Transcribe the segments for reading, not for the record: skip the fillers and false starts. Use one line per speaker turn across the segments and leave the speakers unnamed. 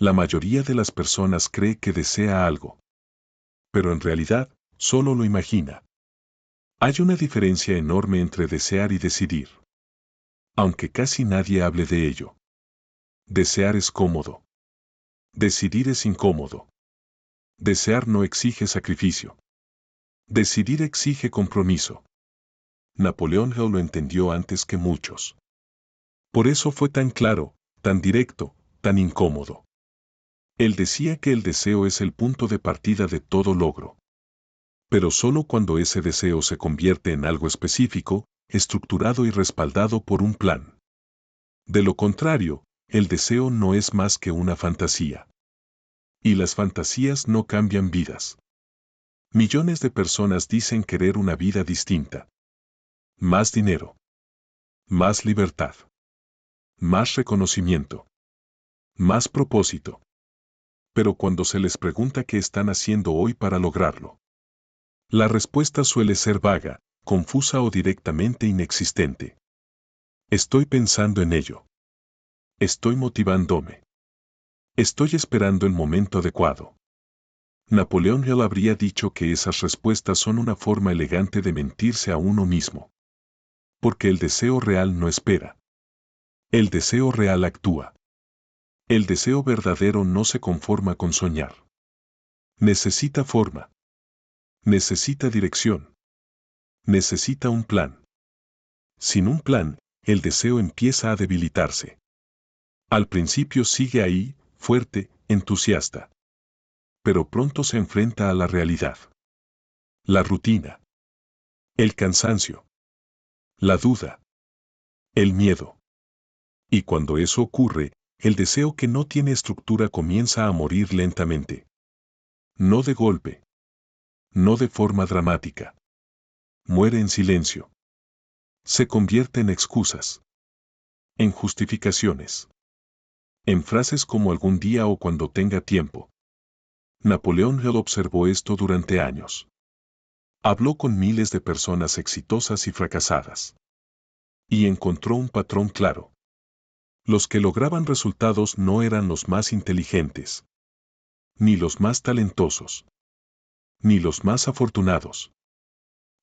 La mayoría de las personas cree que desea algo, pero en realidad, solo lo imagina. Hay una diferencia enorme entre desear y decidir. Aunque casi nadie hable de ello. Desear es cómodo. Decidir es incómodo. Desear no exige sacrificio. Decidir exige compromiso. Napoleón Hill lo entendió antes que muchos. Por eso fue tan claro, tan directo, tan incómodo. Él decía que el deseo es el punto de partida de todo logro. Pero solo cuando ese deseo se convierte en algo específico, estructurado y respaldado por un plan. De lo contrario, el deseo no es más que una fantasía. Y las fantasías no cambian vidas. Millones de personas dicen querer una vida distinta. Más dinero. Más libertad. Más reconocimiento. Más propósito. Pero cuando se les pregunta qué están haciendo hoy para lograrlo, la respuesta suele ser vaga, confusa o directamente inexistente. Estoy pensando en ello. Estoy motivándome. Estoy esperando el momento adecuado. Napoleón Hill habría dicho que esas respuestas son una forma elegante de mentirse a uno mismo. Porque el deseo real no espera. El deseo real actúa. El deseo verdadero no se conforma con soñar. Necesita forma. Necesita dirección. Necesita un plan. Sin un plan, el deseo empieza a debilitarse. Al principio sigue ahí, fuerte, entusiasta. Pero pronto se enfrenta a la realidad. La rutina. El cansancio. La duda. El miedo. Y cuando eso ocurre, el deseo que no tiene estructura comienza a morir lentamente. No de golpe. No de forma dramática. Muere en silencio. Se convierte en excusas. En justificaciones. En frases como algún día o cuando tenga tiempo. Napoleón Hill observó esto durante años. Habló con miles de personas exitosas y fracasadas. Y encontró un patrón claro. Los que lograban resultados no eran los más inteligentes. Ni los más talentosos. Ni los más afortunados.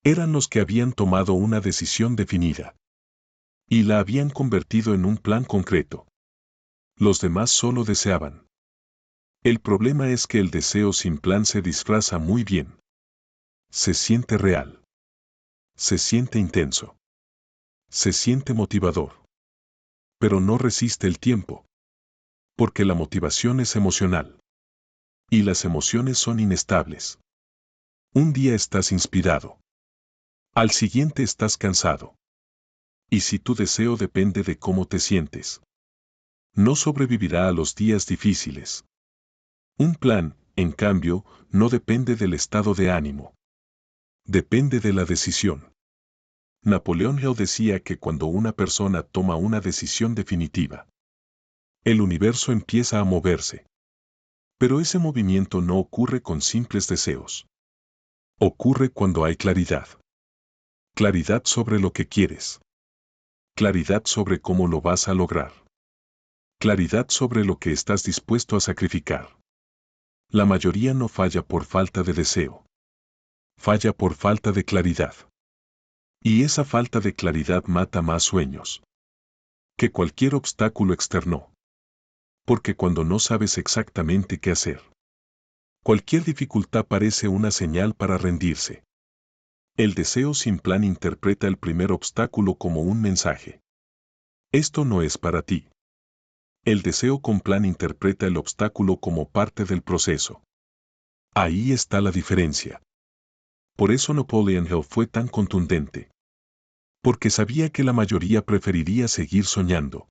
Eran los que habían tomado una decisión definida. Y la habían convertido en un plan concreto. Los demás solo deseaban. El problema es que el deseo sin plan se disfraza muy bien. Se siente real. Se siente intenso. Se siente motivador. Pero no resiste el tiempo. Porque la motivación es emocional. Y las emociones son inestables. Un día estás inspirado. Al siguiente estás cansado. Y si tu deseo depende de cómo te sientes, no sobrevivirá a los días difíciles. Un plan, en cambio, no depende del estado de ánimo. Depende de la decisión. Napoleón Hill decía que cuando una persona toma una decisión definitiva, el universo empieza a moverse. Pero ese movimiento no ocurre con simples deseos. Ocurre cuando hay claridad. Claridad sobre lo que quieres. Claridad sobre cómo lo vas a lograr. Claridad sobre lo que estás dispuesto a sacrificar. La mayoría no falla por falta de deseo. Falla por falta de claridad. Y esa falta de claridad mata más sueños que cualquier obstáculo externo. Porque cuando no sabes exactamente qué hacer, cualquier dificultad parece una señal para rendirse. El deseo sin plan interpreta el primer obstáculo como un mensaje. Esto no es para ti. El deseo con plan interpreta el obstáculo como parte del proceso. Ahí está la diferencia. Por eso Napoleon Hill fue tan contundente. Porque sabía que la mayoría preferiría seguir soñando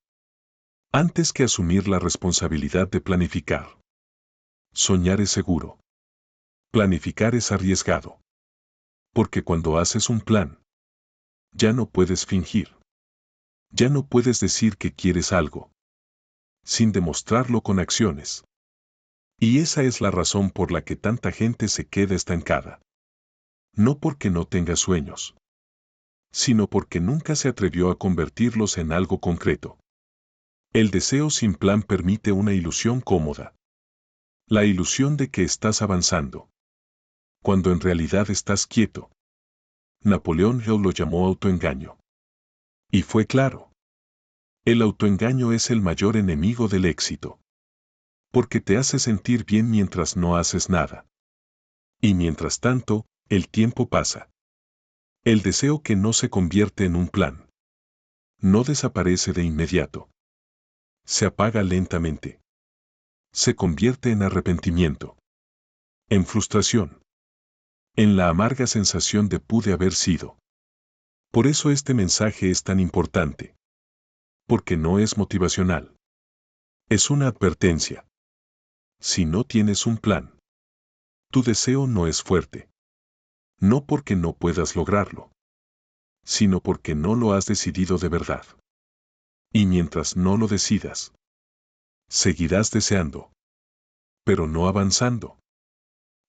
antes que asumir la responsabilidad de planificar. Soñar es seguro. Planificar es arriesgado. Porque cuando haces un plan, ya no puedes fingir. Ya no puedes decir que quieres algo, sin demostrarlo con acciones. Y esa es la razón por la que tanta gente se queda estancada. No porque no tenga sueños, sino porque nunca se atrevió a convertirlos en algo concreto. El deseo sin plan permite una ilusión cómoda. La ilusión de que estás avanzando, cuando en realidad estás quieto. Napoleón Hill lo llamó autoengaño. Y fue claro. El autoengaño es el mayor enemigo del éxito. Porque te hace sentir bien mientras no haces nada. Y mientras tanto, el tiempo pasa. El deseo que no se convierte en un plan. No desaparece de inmediato. Se apaga lentamente. Se convierte en arrepentimiento. En frustración. En la amarga sensación de pude haber sido. Por eso este mensaje es tan importante. Porque no es motivacional. Es una advertencia. Si no tienes un plan, tu deseo no es fuerte. No porque no puedas lograrlo, sino porque no lo has decidido de verdad. Y mientras no lo decidas, seguirás deseando, pero no avanzando.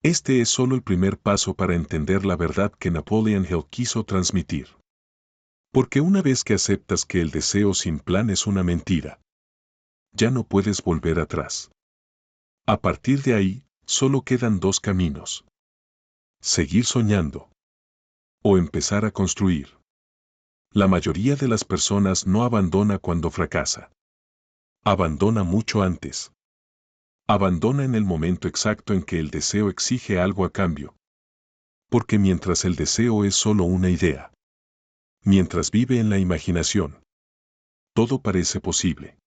Este es solo el primer paso para entender la verdad que Napoleon Hill quiso transmitir. Porque una vez que aceptas que el deseo sin plan es una mentira, ya no puedes volver atrás. A partir de ahí, solo quedan dos caminos. Seguir soñando. O empezar a construir. La mayoría de las personas no abandona cuando fracasa. Abandona mucho antes. Abandona en el momento exacto en que el deseo exige algo a cambio. Porque mientras el deseo es solo una idea, mientras vive en la imaginación, todo parece posible.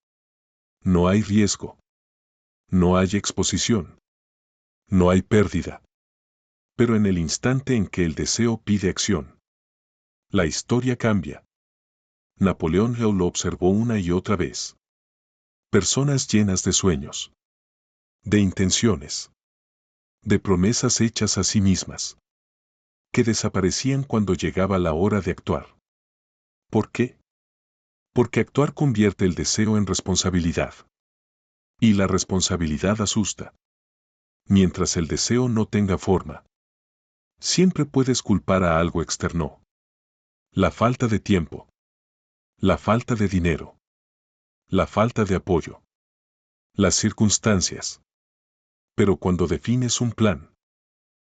No hay riesgo. No hay exposición. No hay pérdida. Pero en el instante en que el deseo pide acción, la historia cambia. Napoleón Hill lo observó una y otra vez. Personas llenas de sueños, de intenciones, de promesas hechas a sí mismas, que desaparecían cuando llegaba la hora de actuar. ¿Por qué? Porque actuar convierte el deseo en responsabilidad. Y la responsabilidad asusta. Mientras el deseo no tenga forma, siempre puedes culpar a algo externo. La falta de tiempo. La falta de dinero. La falta de apoyo. Las circunstancias. Pero cuando defines un plan,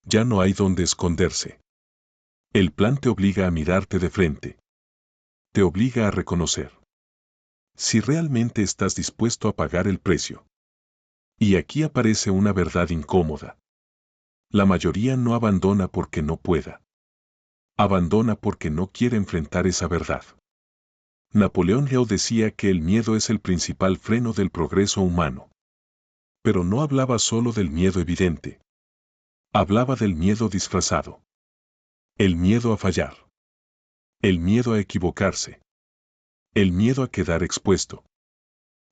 ya no hay donde esconderse. El plan te obliga a mirarte de frente. Te obliga a reconocer. Si realmente estás dispuesto a pagar el precio. Y aquí aparece una verdad incómoda. La mayoría no abandona porque no pueda. Abandona porque no quiere enfrentar esa verdad. Napoleón Hill decía que el miedo es el principal freno del progreso humano. Pero no hablaba solo del miedo evidente. Hablaba del miedo disfrazado. El miedo a fallar. El miedo a equivocarse. El miedo a quedar expuesto.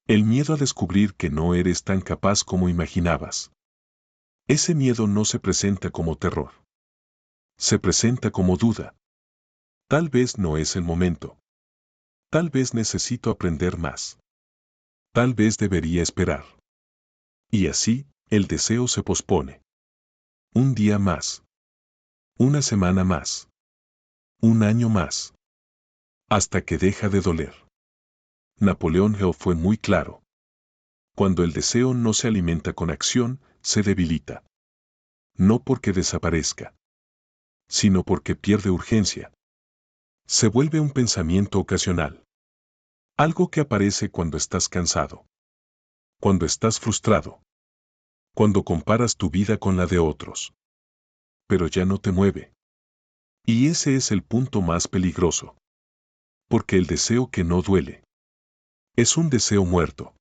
El miedo a descubrir que no eres tan capaz como imaginabas. Ese miedo no se presenta como terror. Se presenta como duda. Tal vez no es el momento. Tal vez necesito aprender más. Tal vez debería esperar. Y así, el deseo se pospone. Un día más. Una semana más. Un año más. Hasta que deja de doler. Napoleón Hill fue muy claro. Cuando el deseo no se alimenta con acción, se debilita. No porque desaparezca, sino porque pierde urgencia. Se vuelve un pensamiento ocasional. Algo que aparece cuando estás cansado. Cuando estás frustrado. Cuando comparas tu vida con la de otros. Pero ya no te mueve. Y ese es el punto más peligroso. Porque el deseo que no duele es un deseo muerto.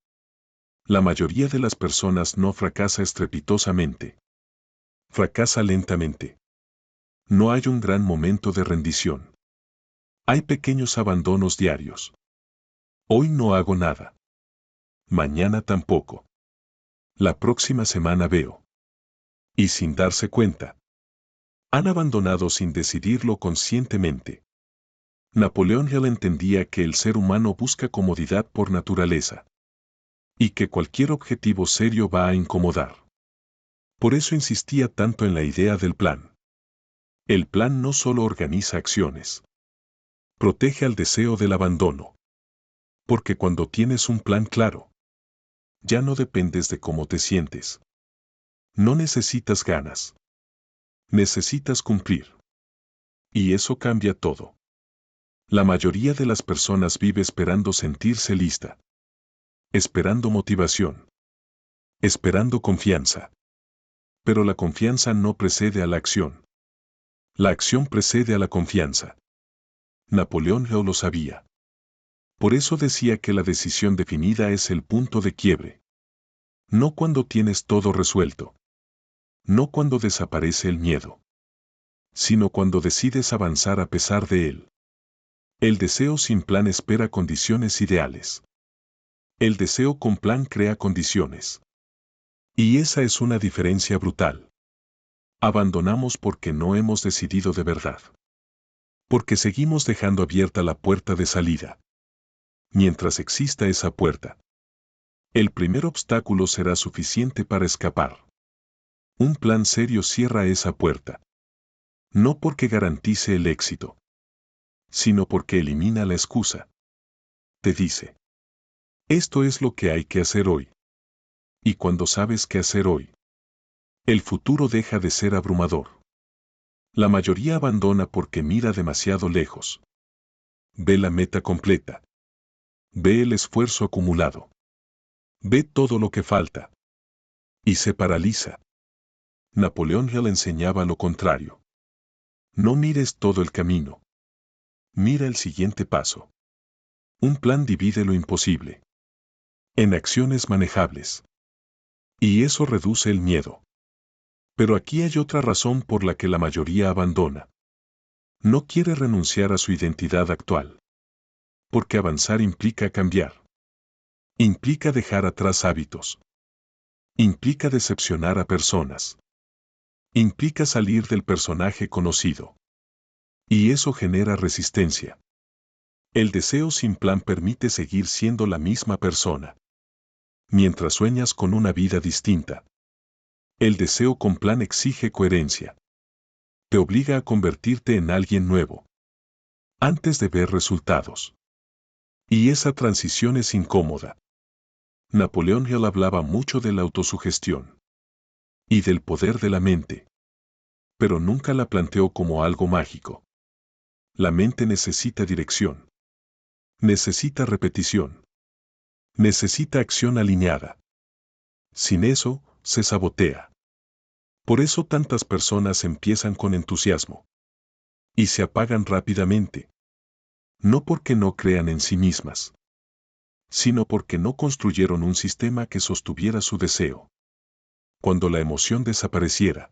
La mayoría de las personas no fracasa estrepitosamente. Fracasa lentamente. No hay un gran momento de rendición. Hay pequeños abandonos diarios. Hoy no hago nada. Mañana tampoco. La próxima semana veo. Y sin darse cuenta, han abandonado sin decidirlo conscientemente. Napoleón Hill entendía que el ser humano busca comodidad por naturaleza. Y que cualquier objetivo serio va a incomodar. Por eso insistía tanto en la idea del plan. El plan no solo organiza acciones. Protege al deseo del abandono. Porque cuando tienes un plan claro, ya no dependes de cómo te sientes. No necesitas ganas. Necesitas cumplir. Y eso cambia todo. La mayoría de las personas vive esperando sentirse lista. Esperando motivación. Esperando confianza. Pero la confianza no precede a la acción. La acción precede a la confianza. Napoleón Hill lo sabía. Por eso decía que la decisión definida es el punto de quiebre. No cuando tienes todo resuelto. No cuando desaparece el miedo. Sino cuando decides avanzar a pesar de él. El deseo sin plan espera condiciones ideales. El deseo con plan crea condiciones. Y esa es una diferencia brutal. Abandonamos porque no hemos decidido de verdad. Porque seguimos dejando abierta la puerta de salida. Mientras exista esa puerta, el primer obstáculo será suficiente para escapar. Un plan serio cierra esa puerta. No porque garantice el éxito, sino porque elimina la excusa. Te dice, esto es lo que hay que hacer hoy. Y cuando sabes qué hacer hoy, el futuro deja de ser abrumador. La mayoría abandona porque mira demasiado lejos. Ve la meta completa. Ve el esfuerzo acumulado. Ve todo lo que falta. Y se paraliza. Napoleón Hill enseñaba lo contrario. No mires todo el camino. Mira el siguiente paso. Un plan divide lo imposible en acciones manejables. Y eso reduce el miedo. Pero aquí hay otra razón por la que la mayoría abandona. No quiere renunciar a su identidad actual. Porque avanzar implica cambiar. Implica dejar atrás hábitos. Implica decepcionar a personas. Implica salir del personaje conocido. Y eso genera resistencia. El deseo sin plan permite seguir siendo la misma persona. Mientras sueñas con una vida distinta. El deseo con plan exige coherencia. Te obliga a convertirte en alguien nuevo. Antes de ver resultados. Y esa transición es incómoda. Napoleón Hill hablaba mucho de la autosugestión. Y del poder de la mente. Pero nunca la planteó como algo mágico. La mente necesita dirección. Necesita repetición. Necesita acción alineada. Sin eso, se sabotea. Por eso tantas personas empiezan con entusiasmo. Y se apagan rápidamente. No porque no crean en sí mismas, sino porque no construyeron un sistema que sostuviera su deseo. Cuando la emoción desapareciera.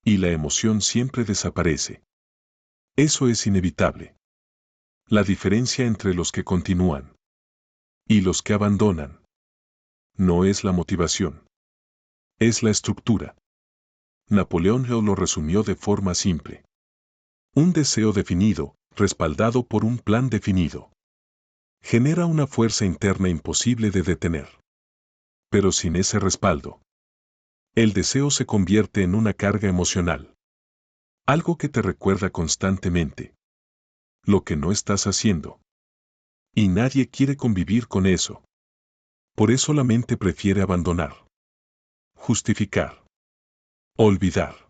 Y la emoción siempre desaparece. Eso es inevitable. La diferencia entre los que continúan y los que abandonan no es la motivación. Es la estructura. Napoleón Hill lo resumió de forma simple. Un deseo definido, respaldado por un plan definido, genera una fuerza interna imposible de detener. Pero sin ese respaldo, el deseo se convierte en una carga emocional. Algo que te recuerda constantemente lo que no estás haciendo. Y nadie quiere convivir con eso. Por eso la mente prefiere abandonar. Justificar. Olvidar.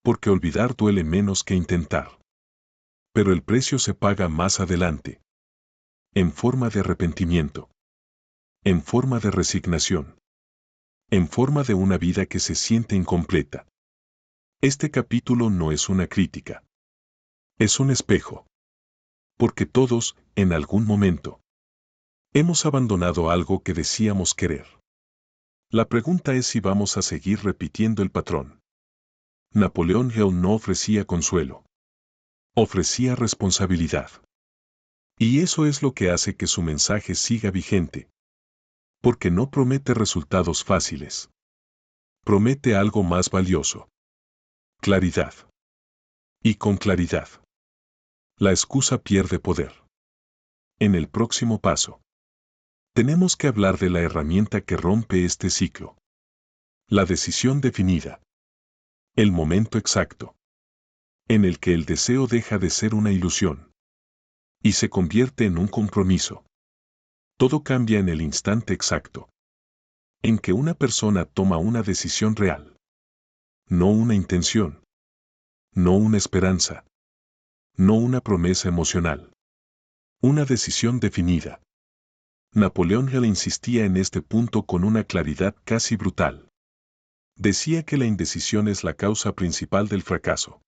Porque olvidar duele menos que intentar. Pero el precio se paga más adelante. En forma de arrepentimiento. En forma de resignación. En forma de una vida que se siente incompleta. Este capítulo no es una crítica. Es un espejo. Porque todos, en algún momento, hemos abandonado algo que decíamos querer. La pregunta es si vamos a seguir repitiendo el patrón. Napoleón Hill no ofrecía consuelo. Ofrecía responsabilidad. Y eso es lo que hace que su mensaje siga vigente. Porque no promete resultados fáciles. Promete algo más valioso. Claridad. Y con claridad, la excusa pierde poder. En el próximo paso, tenemos que hablar de la herramienta que rompe este ciclo. La decisión definida. El momento exacto. En el que el deseo deja de ser una ilusión. Y se convierte en un compromiso. Todo cambia en el instante exacto en que una persona toma una decisión real. No una intención. No una esperanza. No una promesa emocional. Una decisión definida. Napoleón Hill insistía en este punto con una claridad casi brutal. Decía que la indecisión es la causa principal del fracaso.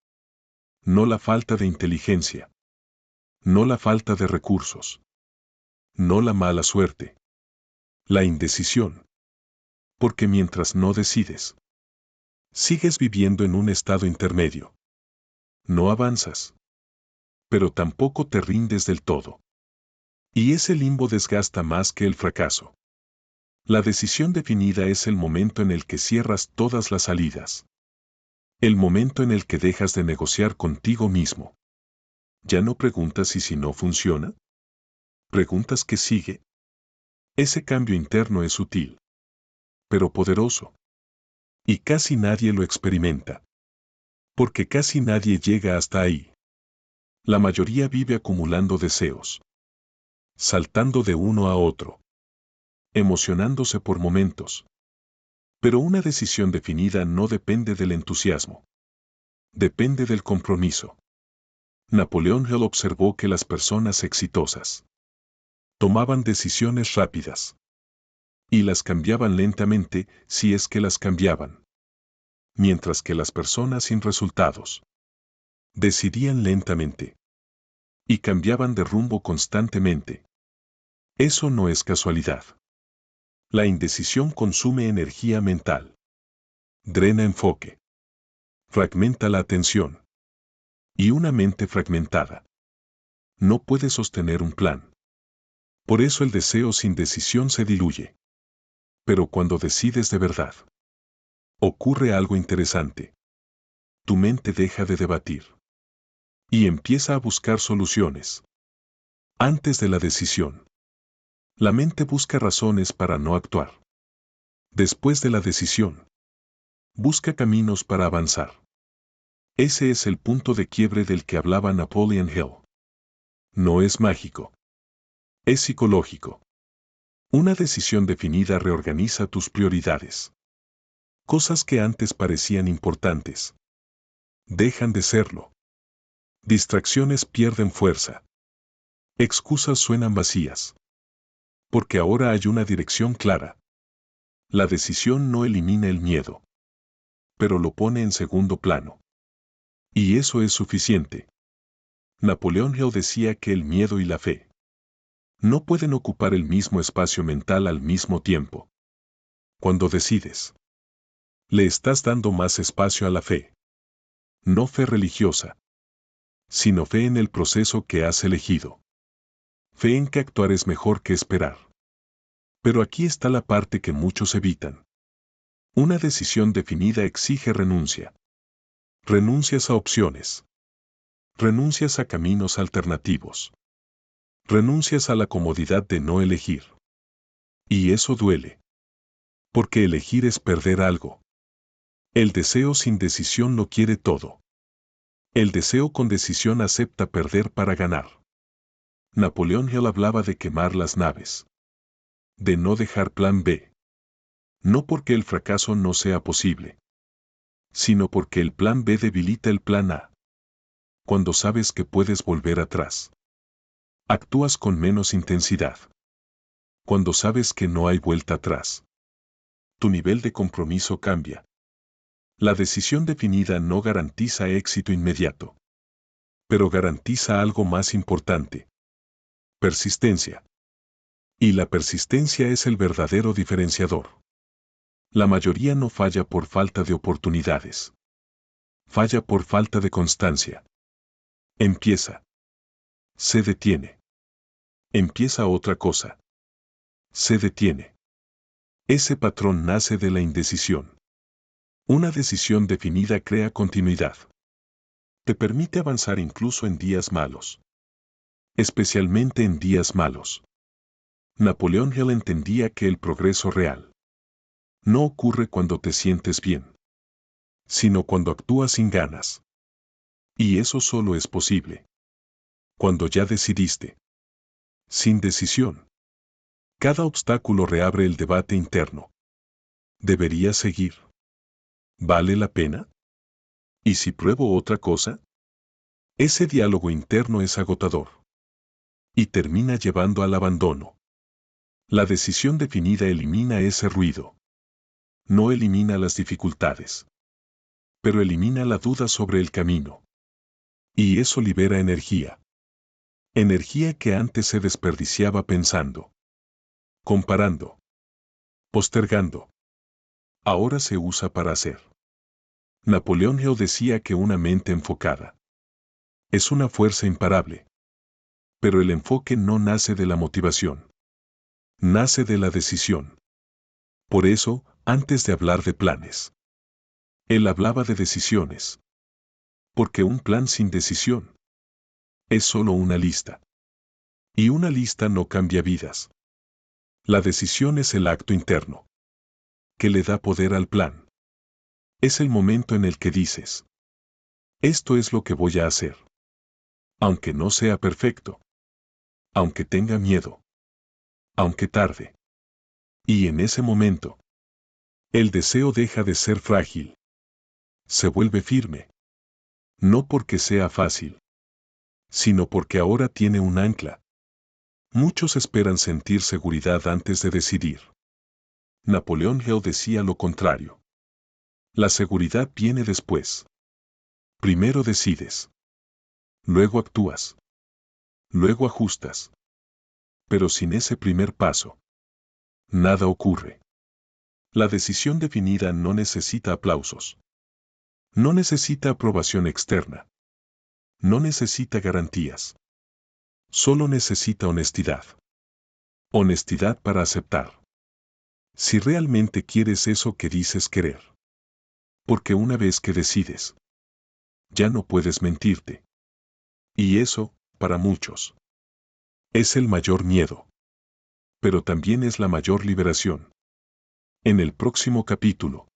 No la falta de inteligencia. No la falta de recursos. No la mala suerte. La indecisión. Porque mientras no decides, sigues viviendo en un estado intermedio. No avanzas. Pero tampoco te rindes del todo. Y ese limbo desgasta más que el fracaso. La decisión definida es el momento en el que cierras todas las salidas. El momento en el que dejas de negociar contigo mismo. Ya no preguntas si no funciona. Preguntas qué sigue. Ese cambio interno es sutil, pero poderoso. Y casi nadie lo experimenta. Porque casi nadie llega hasta ahí. La mayoría vive acumulando deseos. Saltando de uno a otro. Emocionándose por momentos. Pero una decisión definida no depende del entusiasmo. Depende del compromiso. Napoleón Hill observó que las personas exitosas tomaban decisiones rápidas. Y las cambiaban lentamente, si es que las cambiaban. Mientras que las personas sin resultados decidían lentamente. Y cambiaban de rumbo constantemente. Eso no es casualidad. La indecisión consume energía mental. Drena enfoque. Fragmenta la atención. Y una mente fragmentada no puede sostener un plan. Por eso el deseo sin decisión se diluye. Pero cuando decides de verdad, ocurre algo interesante. Tu mente deja de debatir. Y empieza a buscar soluciones. Antes de la decisión, la mente busca razones para no actuar. Después de la decisión, busca caminos para avanzar. Ese es el punto de quiebre del que hablaba Napoleon Hill. No es mágico. Es psicológico. Una decisión definida reorganiza tus prioridades. Cosas que antes parecían importantes dejan de serlo. Distracciones pierden fuerza. Excusas suenan vacías. Porque ahora hay una dirección clara. La decisión no elimina el miedo, pero lo pone en segundo plano. Y eso es suficiente. Napoleón Hill decía que el miedo y la fe no pueden ocupar el mismo espacio mental al mismo tiempo. Cuando decides, le estás dando más espacio a la fe. No fe religiosa, sino fe en el proceso que has elegido. Fe en que actuar es mejor que esperar. Pero aquí está la parte que muchos evitan. Una decisión definida exige renuncia. Renuncias a opciones. Renuncias a caminos alternativos. Renuncias a la comodidad de no elegir. Y eso duele. Porque elegir es perder algo. El deseo sin decisión lo quiere todo. El deseo con decisión acepta perder para ganar. Napoleón Hill hablaba de quemar las naves. De no dejar plan B. No porque el fracaso no sea posible, sino porque el plan B debilita el plan A. Cuando sabes que puedes volver atrás, actúas con menos intensidad. Cuando sabes que no hay vuelta atrás, tu nivel de compromiso cambia. La decisión definida no garantiza éxito inmediato, pero garantiza algo más importante: persistencia. Y la persistencia es el verdadero diferenciador. La mayoría no falla por falta de oportunidades. Falla por falta de constancia. Empieza. Se detiene. Empieza otra cosa. Se detiene. Ese patrón nace de la indecisión. Una decisión definida crea continuidad. Te permite avanzar incluso en días malos. Especialmente en días malos. Napoleón Hill entendía que el progreso real no ocurre cuando te sientes bien, sino cuando actúas sin ganas. Y eso solo es posible cuando ya decidiste. Sin decisión, Cada obstáculo reabre el debate interno. ¿Debería seguir? ¿Vale la pena? ¿Y si pruebo otra cosa? Ese diálogo interno es agotador. Y termina llevando al abandono. La decisión definida elimina ese ruido. No elimina las dificultades. Pero elimina la duda sobre el camino. Y eso libera energía. Energía que antes se desperdiciaba pensando, comparando, postergando. Ahora se usa para hacer. Napoleón Hill decía que una mente enfocada es una fuerza imparable. Pero el enfoque no nace de la motivación. Nace de la decisión. Por eso, antes de hablar de planes, él hablaba de decisiones. Porque un plan sin decisión es solo una lista. Y una lista no cambia vidas. La decisión es el acto interno que le da poder al plan. Es el momento en el que dices, esto es lo que voy a hacer. Aunque no sea perfecto. Aunque tenga miedo. Aunque tarde. Y en ese momento, el deseo deja de ser frágil. Se vuelve firme. No porque sea fácil, sino porque ahora tiene un ancla. Muchos esperan sentir seguridad antes de decidir. Napoleón Hill decía lo contrario. La seguridad viene después. Primero decides. Luego actúas. Luego ajustas. Pero sin ese primer paso, nada ocurre. La decisión definida no necesita aplausos. No necesita aprobación externa. No necesita garantías. Solo necesita honestidad. Honestidad para aceptar. Si realmente quieres eso que dices querer. Porque una vez que decides, ya no puedes mentirte. Y eso, para muchos, es el mayor miedo. Pero también es la mayor liberación. En el próximo capítulo,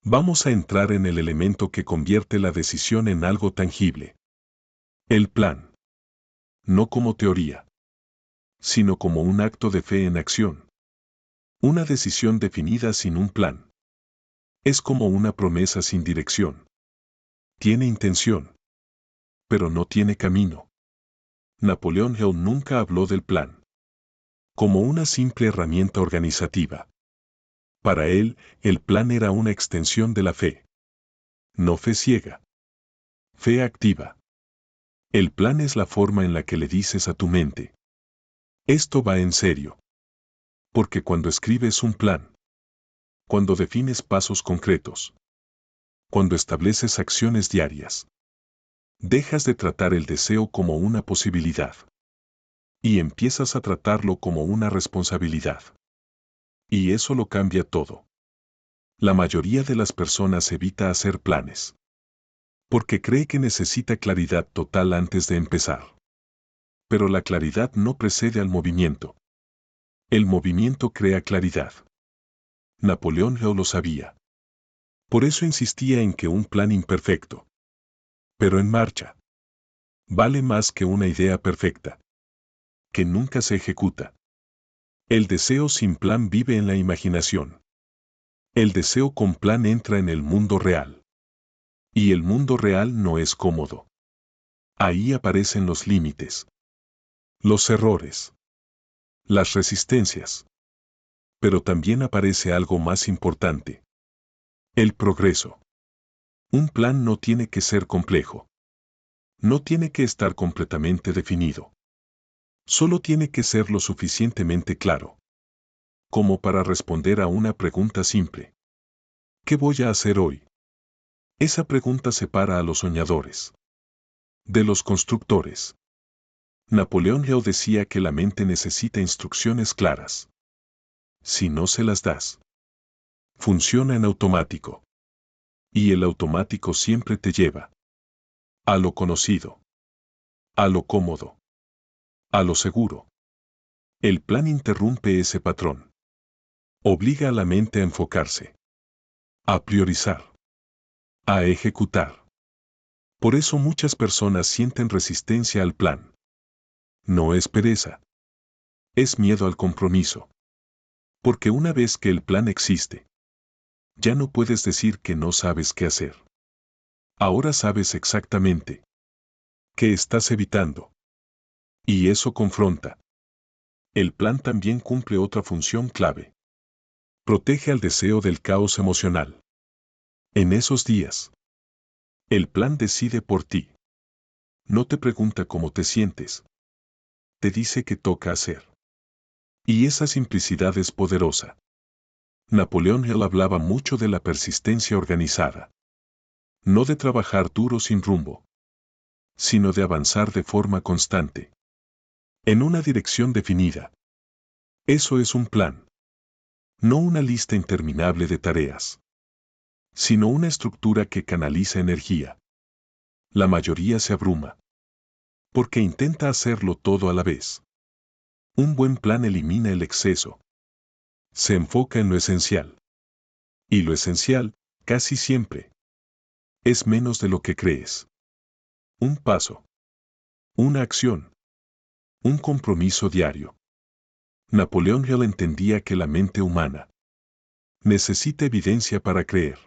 vamos a entrar en el elemento que convierte la decisión en algo tangible. El plan. No como teoría, sino como un acto de fe en acción. Una decisión definida sin un plan. Es como una promesa sin dirección. Tiene intención, pero no tiene camino. Napoleón Hill nunca habló del plan como una simple herramienta organizativa. Para él, el plan era una extensión de la fe. No fe ciega. Fe activa. El plan es la forma en la que le dices a tu mente. Esto va en serio. Porque cuando escribes un plan, cuando defines pasos concretos, cuando estableces acciones diarias, dejas de tratar el deseo como una posibilidad. Y empiezas a tratarlo como una responsabilidad. Y eso lo cambia todo. La mayoría de las personas evita hacer planes. Porque cree que necesita claridad total antes de empezar. Pero la claridad no precede al movimiento. El movimiento crea claridad. Napoleón Hill lo sabía. Por eso insistía en que un plan imperfecto, pero en marcha, vale más que una idea perfecta, que nunca se ejecuta. El deseo sin plan vive en la imaginación. El deseo con plan entra en el mundo real. Y el mundo real no es cómodo. Ahí aparecen los límites, los errores, las resistencias. Pero también aparece algo más importante. El progreso. Un plan no tiene que ser complejo. No tiene que estar completamente definido. Solo tiene que ser lo suficientemente claro. Como para responder a una pregunta simple. ¿Qué voy a hacer hoy? Esa pregunta separa a los soñadores de los constructores. Napoleón Hill decía que la mente necesita instrucciones claras. Si no se las das, funciona en automático. Y el automático siempre te lleva a lo conocido, a lo cómodo, a lo seguro. El plan interrumpe ese patrón. Obliga a la mente a enfocarse, a priorizar, a ejecutar. Por eso muchas personas sienten resistencia al plan. No es pereza. Es miedo al compromiso. Porque una vez que el plan existe, ya no puedes decir que no sabes qué hacer. Ahora sabes exactamente qué estás evitando. Y eso confronta. El plan también cumple otra función clave. Protege al deseo del caos emocional. En esos días, el plan decide por ti. No te pregunta cómo te sientes. Te dice qué toca hacer. Y esa simplicidad es poderosa. Napoleón Hill hablaba mucho de la persistencia organizada. No de trabajar duro sin rumbo, sino de avanzar de forma constante. En una dirección definida. Eso es un plan. No una lista interminable de tareas, sino una estructura que canaliza energía. La mayoría se abruma, porque intenta hacerlo todo a la vez. Un buen plan elimina el exceso. Se enfoca en lo esencial. Y lo esencial, casi siempre, es menos de lo que crees. Un paso. Una acción. Un compromiso diario. Napoleón Hill entendía que la mente humana necesita evidencia para creer.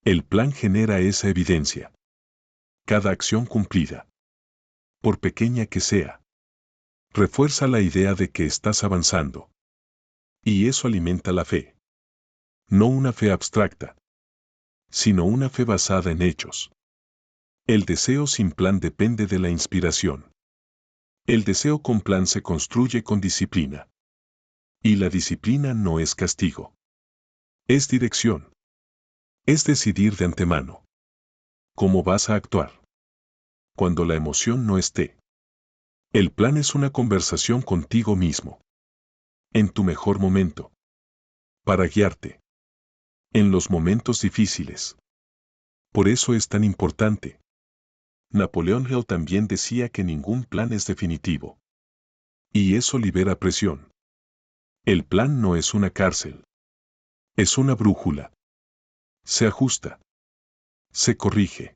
El plan genera esa evidencia. Cada acción cumplida, por pequeña que sea, refuerza la idea de que estás avanzando. Y eso alimenta la fe. No una fe abstracta, sino una fe basada en hechos. El deseo sin plan depende de la inspiración. El deseo con plan se construye con disciplina. Y la disciplina no es castigo. Es dirección. Es decidir de antemano. ¿Cómo vas a actuar? Cuando la emoción no esté. El plan es una conversación contigo mismo. En tu mejor momento. Para guiarte. En los momentos difíciles. Por eso es tan importante. Napoleón Hill también decía que ningún plan es definitivo. Y eso libera presión. El plan no es una cárcel. Es una brújula. Se ajusta. Se corrige.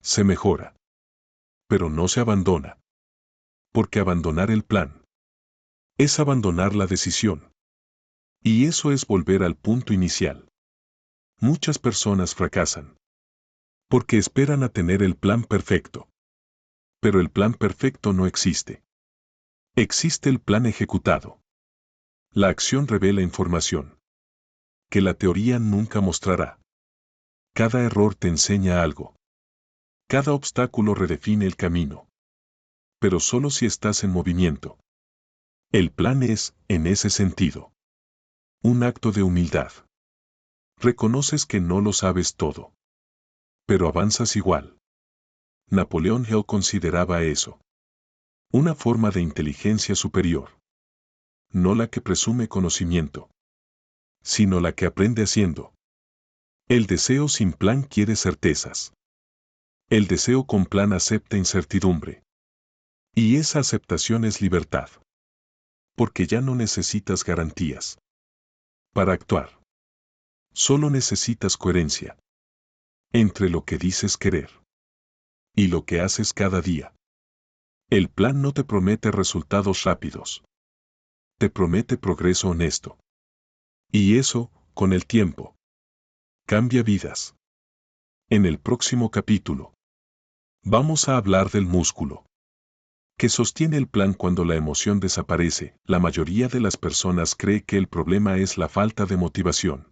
Se mejora. Pero no se abandona. Porque abandonar el plan es abandonar la decisión. Y eso es volver al punto inicial. Muchas personas fracasan. Porque esperan a tener el plan perfecto. Pero el plan perfecto no existe. Existe el plan ejecutado. La acción revela información que la teoría nunca mostrará. Cada error te enseña algo. Cada obstáculo redefine el camino. Pero solo si estás en movimiento. El plan es, en ese sentido, un acto de humildad. Reconoces que no lo sabes todo. Pero avanzas igual. Napoleón Hill consideraba eso una forma de inteligencia superior. No la que presume conocimiento, sino la que aprende haciendo. El deseo sin plan quiere certezas. El deseo con plan acepta incertidumbre. Y esa aceptación es libertad. Porque ya no necesitas garantías. Para actuar. Solo necesitas coherencia. Entre lo que dices querer. Y lo que haces cada día. El plan no te promete resultados rápidos. Te promete progreso honesto. Y eso, con el tiempo, cambia vidas. En el próximo capítulo, vamos a hablar del músculo que sostiene el plan cuando la emoción desaparece. La mayoría de las personas cree que el problema es la falta de motivación.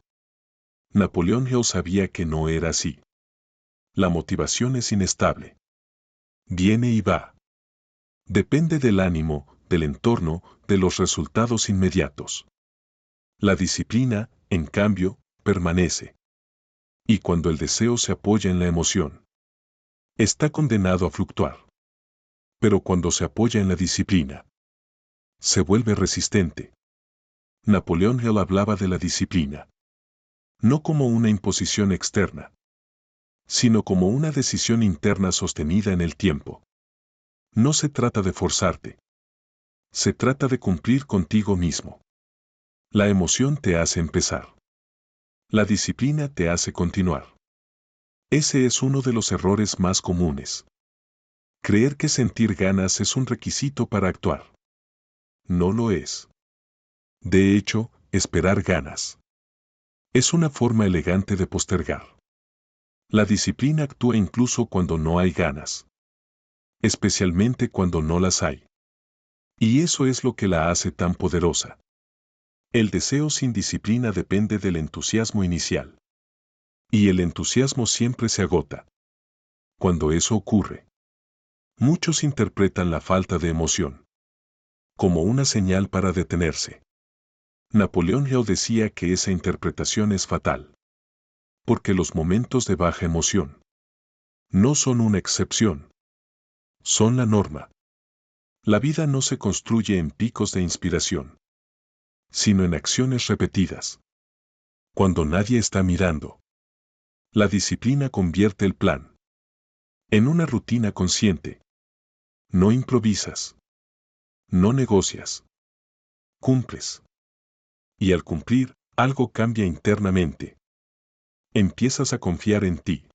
Napoleón Hill sabía que no era así. La motivación es inestable. Viene y va. Depende del ánimo, del entorno, de los resultados inmediatos. La disciplina, en cambio, permanece. Y cuando el deseo se apoya en la emoción, está condenado a fluctuar. Pero cuando se apoya en la disciplina, se vuelve resistente. Napoleón Hill hablaba de la disciplina, no como una imposición externa, sino como una decisión interna sostenida en el tiempo. No se trata de forzarte. Se trata de cumplir contigo mismo. La emoción te hace empezar. La disciplina te hace continuar. Ese es uno de los errores más comunes. Creer que sentir ganas es un requisito para actuar. No lo es. De hecho, esperar ganas. Es una forma elegante de postergar. La disciplina actúa incluso cuando no hay ganas. Especialmente cuando no las hay. Y eso es lo que la hace tan poderosa. El deseo sin disciplina depende del entusiasmo inicial. Y el entusiasmo siempre se agota. Cuando eso ocurre, muchos interpretan la falta de emoción como una señal para detenerse. Napoleón Hill decía que esa interpretación es fatal. Porque los momentos de baja emoción no son una excepción, son la norma. La vida no se construye en picos de inspiración, sino en acciones repetidas. Cuando nadie está mirando, la disciplina convierte el plan en una rutina consciente. No improvisas, no negocias, cumples. Y al cumplir, algo cambia internamente. Empiezas a confiar en ti.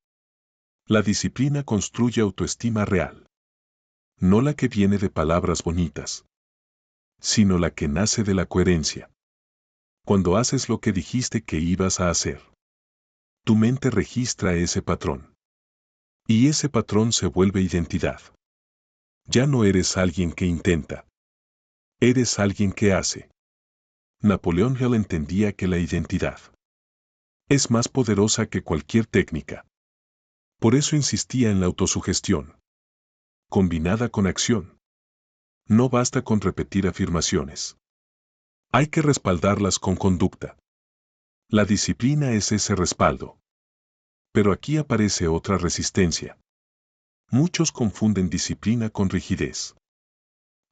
La disciplina construye autoestima real. No la que viene de palabras bonitas, sino la que nace de la coherencia. Cuando haces lo que dijiste que ibas a hacer, tu mente registra ese patrón. Y ese patrón se vuelve identidad. Ya no eres alguien que intenta. Eres alguien que hace. Napoleón Hill entendía que la identidad es más poderosa que cualquier técnica. Por eso insistía en la autosugestión, combinada con acción. No basta con repetir afirmaciones. Hay que respaldarlas con conducta. La disciplina es ese respaldo. Pero aquí aparece otra resistencia. Muchos confunden disciplina con rigidez.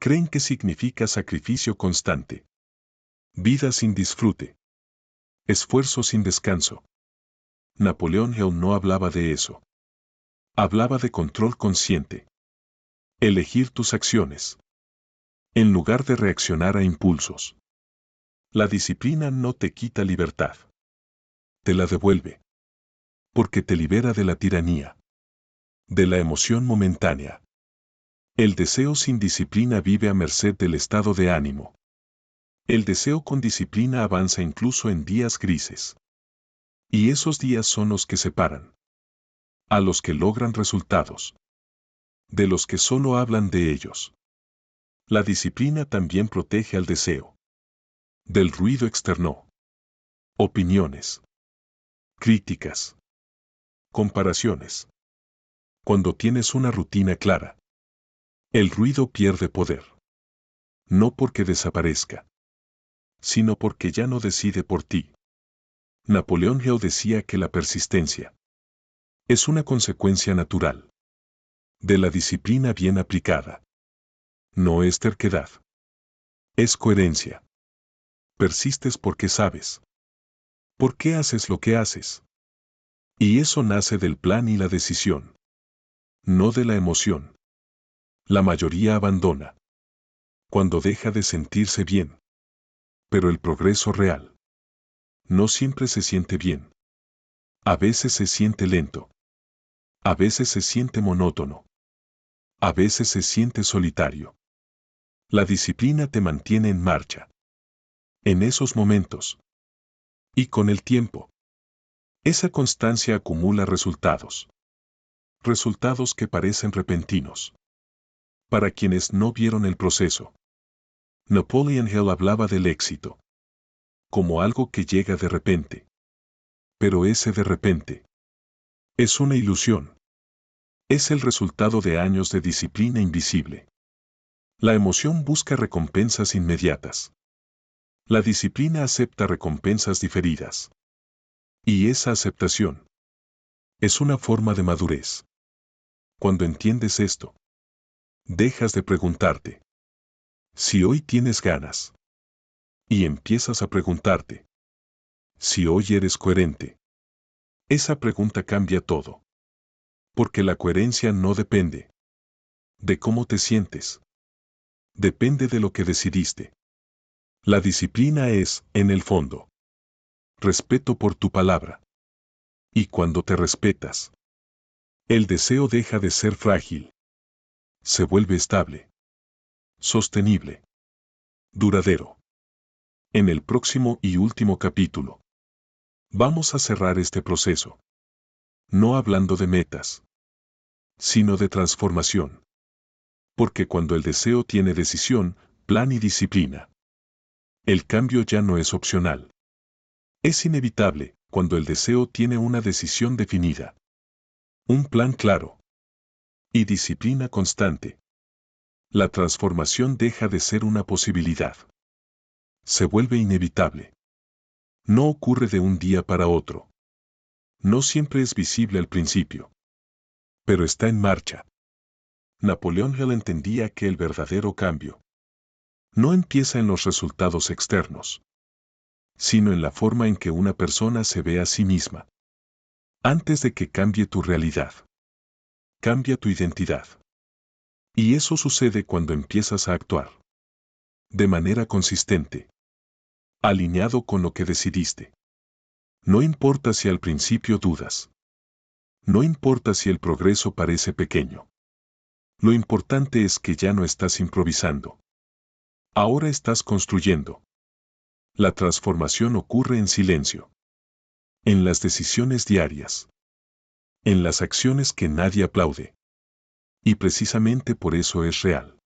Creen que significa sacrificio constante. Vida sin disfrute. Esfuerzo sin descanso. Napoleón Hill no hablaba de eso. Hablaba de control consciente. Elegir tus acciones. En lugar de reaccionar a impulsos. La disciplina no te quita libertad. Te la devuelve. Porque te libera de la tiranía. De la emoción momentánea. El deseo sin disciplina vive a merced del estado de ánimo. El deseo con disciplina avanza incluso en días grises. Y esos días son los que separan a los que logran resultados de los que solo hablan de ellos. La disciplina también protege al deseo del ruido externo. Opiniones, críticas, comparaciones. Cuando tienes una rutina clara, el ruido pierde poder. No porque desaparezca, sino porque ya no decide por ti. Napoleón Hill decía que la persistencia es una consecuencia natural de la disciplina bien aplicada. No es terquedad. Es coherencia. Persistes porque sabes. ¿Por qué haces lo que haces? Y eso nace del plan y la decisión. No de la emoción. La mayoría abandona cuando deja de sentirse bien. Pero el progreso real no siempre se siente bien. A veces se siente lento. A veces se siente monótono. A veces se siente solitario. La disciplina te mantiene en marcha. En esos momentos. Y con el tiempo. Esa constancia acumula resultados. Resultados que parecen repentinos. Para quienes no vieron el proceso. Napoleon Hill hablaba del éxito como algo que llega de repente. Pero ese de repente es una ilusión. Es el resultado de años de disciplina invisible. La emoción busca recompensas inmediatas. La disciplina acepta recompensas diferidas. Y esa aceptación es una forma de madurez. Cuando entiendes esto, dejas de preguntarte si hoy tienes ganas. Y empiezas a preguntarte si hoy eres coherente. Esa pregunta cambia todo. Porque la coherencia no depende de cómo te sientes. Depende de lo que decidiste. La disciplina es, en el fondo, respeto por tu palabra. Y cuando te respetas, el deseo deja de ser frágil. Se vuelve estable. Sostenible. Duradero. En el próximo y último capítulo, vamos a cerrar este proceso. No hablando de metas, sino de transformación. Porque cuando el deseo tiene decisión, plan y disciplina, el cambio ya no es opcional. Es inevitable cuando el deseo tiene una decisión definida, un plan claro y disciplina constante. La transformación deja de ser una posibilidad. Se vuelve inevitable. No ocurre de un día para otro. No siempre es visible al principio, pero está en marcha. Napoleón Hill entendía que el verdadero cambio no empieza en los resultados externos, sino en la forma en que una persona se ve a sí misma. Antes de que cambie tu realidad, cambia tu identidad. Y eso sucede cuando empiezas a actuar de manera consistente, alineado con lo que decidiste. No importa si al principio dudas. No importa si el progreso parece pequeño. Lo importante es que ya no estás improvisando. Ahora estás construyendo. La transformación ocurre en silencio. En las decisiones diarias. En las acciones que nadie aplaude. Y precisamente por eso es real.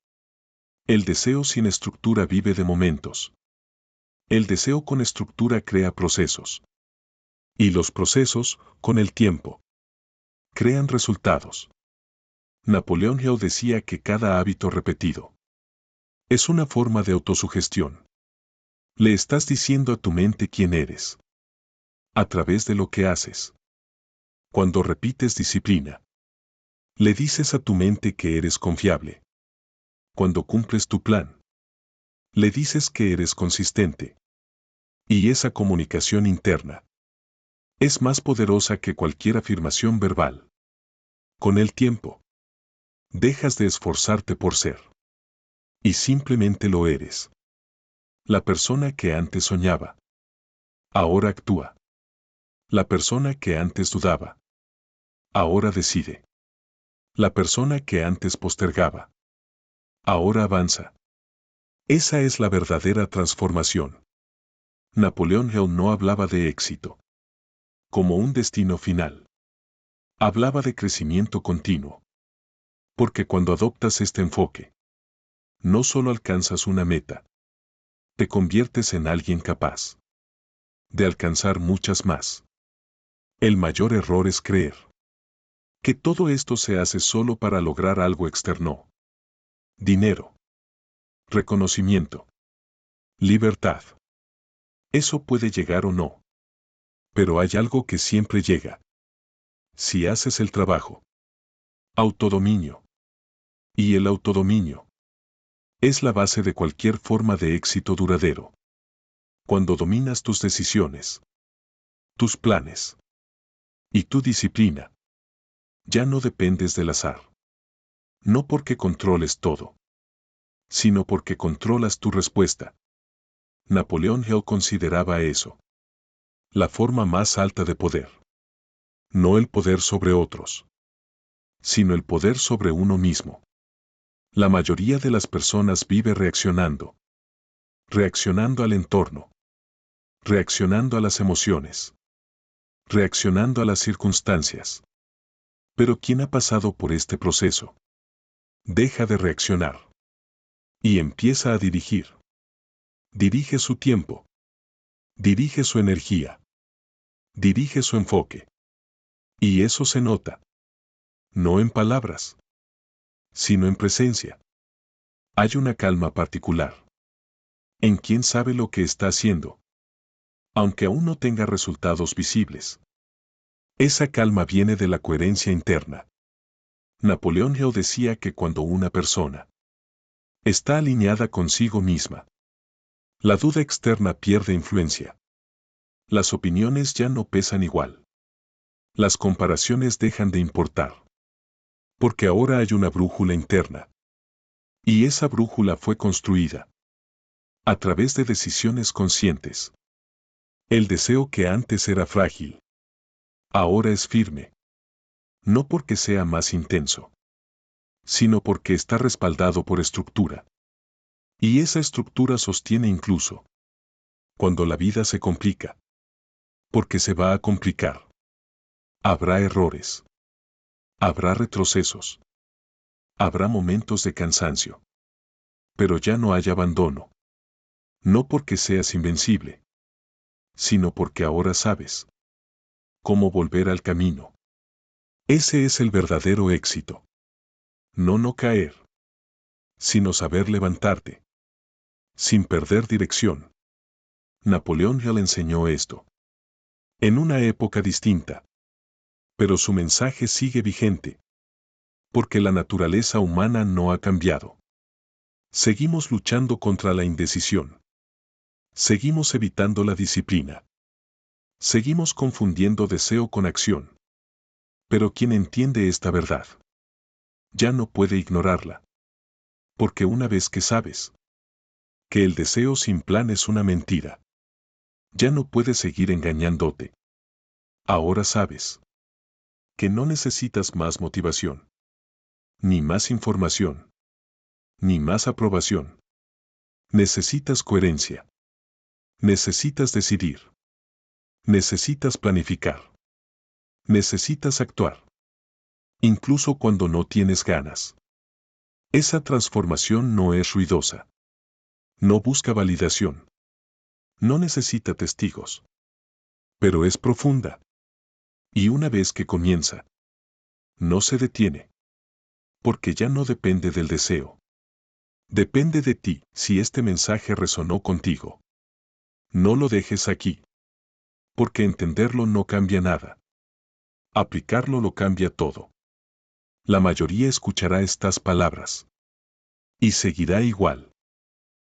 El deseo sin estructura vive de momentos. El deseo con estructura crea procesos. Y los procesos, con el tiempo, crean resultados. Napoleón Hill decía que cada hábito repetido es una forma de autosugestión. Le estás diciendo a tu mente quién eres, a través de lo que haces. Cuando repites disciplina, le dices a tu mente que eres confiable. Cuando cumples tu plan, le dices que eres consistente. Y esa comunicación interna es más poderosa que cualquier afirmación verbal. Con el tiempo, dejas de esforzarte por ser. Y simplemente lo eres. La persona que antes soñaba, ahora actúa. La persona que antes dudaba, ahora decide. La persona que antes postergaba, ahora avanza. Esa es la verdadera transformación. Napoleón Hill no hablaba de éxito como un destino final. Hablaba de crecimiento continuo. Porque cuando adoptas este enfoque, no solo alcanzas una meta, te conviertes en alguien capaz de alcanzar muchas más. El mayor error es creer que todo esto se hace solo para lograr algo externo. Dinero, reconocimiento, libertad. Eso puede llegar o no. Pero hay algo que siempre llega. Si haces el trabajo. Autodominio. Y el autodominio es la base de cualquier forma de éxito duradero. Cuando dominas tus decisiones, tus planes y tu disciplina, ya no dependes del azar. No porque controles todo, sino porque controlas tu respuesta. Napoleón Hill consideraba eso la forma más alta de poder. No el poder sobre otros, sino el poder sobre uno mismo. La mayoría de las personas vive reaccionando al entorno, reaccionando a las emociones, reaccionando a las circunstancias. Pero quien ha pasado por este proceso, deja de reaccionar y empieza a dirigir. Dirige su tiempo, dirige su energía, dirige su enfoque. Y eso se nota, no en palabras, sino en presencia. Hay una calma particular en quien sabe lo que está haciendo, aunque aún no tenga resultados visibles. Esa calma viene de la coherencia interna. Napoleón Hill decía que cuando una persona está alineada consigo misma, la duda externa pierde influencia. Las opiniones ya no pesan igual. Las comparaciones dejan de importar. Porque ahora hay una brújula interna. Y esa brújula fue construida a través de decisiones conscientes. El deseo que antes era frágil, ahora es firme. No porque sea más intenso, sino porque está respaldado por estructura. Y esa estructura sostiene incluso cuando la vida se complica. Porque se va a complicar. Habrá errores. Habrá retrocesos. Habrá momentos de cansancio. Pero ya no hay abandono. No porque seas invencible, sino porque ahora sabes cómo volver al camino. Ese es el verdadero éxito. No caer, sino saber levantarte, sin perder dirección. Napoleón Hill enseñó esto en una época distinta, pero su mensaje sigue vigente, porque la naturaleza humana no ha cambiado. Seguimos luchando contra la indecisión. Seguimos evitando la disciplina. Seguimos confundiendo deseo con acción. Pero quien entiende esta verdad, ya no puede ignorarla. Porque una vez que sabes que el deseo sin plan es una mentira, ya no puedes seguir engañándote. Ahora sabes que no necesitas más motivación, ni más información, ni más aprobación. Necesitas coherencia. Necesitas decidir. Necesitas planificar. Necesitas actuar. Incluso cuando no tienes ganas. Esa transformación no es ruidosa. No busca validación. No necesita testigos. Pero es profunda. Y una vez que comienza, no se detiene. Porque ya no depende del deseo. Depende de ti si este mensaje resonó contigo. No lo dejes aquí. Porque entenderlo no cambia nada. Aplicarlo lo cambia todo. La mayoría escuchará estas palabras. Y seguirá igual.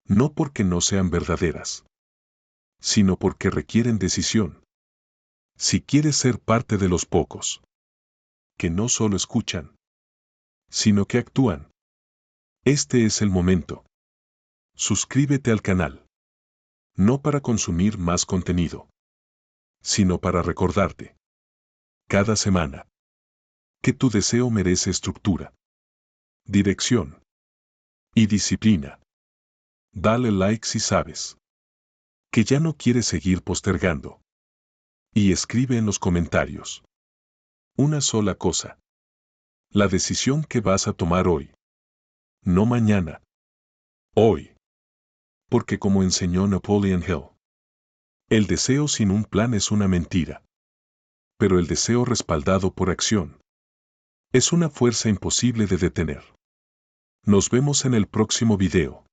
No porque no sean verdaderas, sino porque requieren decisión. Si quieres ser parte de los pocos, que no solo escuchan, sino que actúan, este es el momento. Suscríbete al canal. No para consumir más contenido, sino para recordarte, cada semana, que tu deseo merece estructura, dirección y disciplina. Dale like si sabes que ya no quieres seguir postergando. Y escribe en los comentarios una sola cosa. La decisión que vas a tomar hoy. No mañana. Hoy. Porque como enseñó Napoleon Hill, el deseo sin un plan es una mentira. Pero el deseo respaldado por acción es una fuerza imposible de detener. Nos vemos en el próximo video.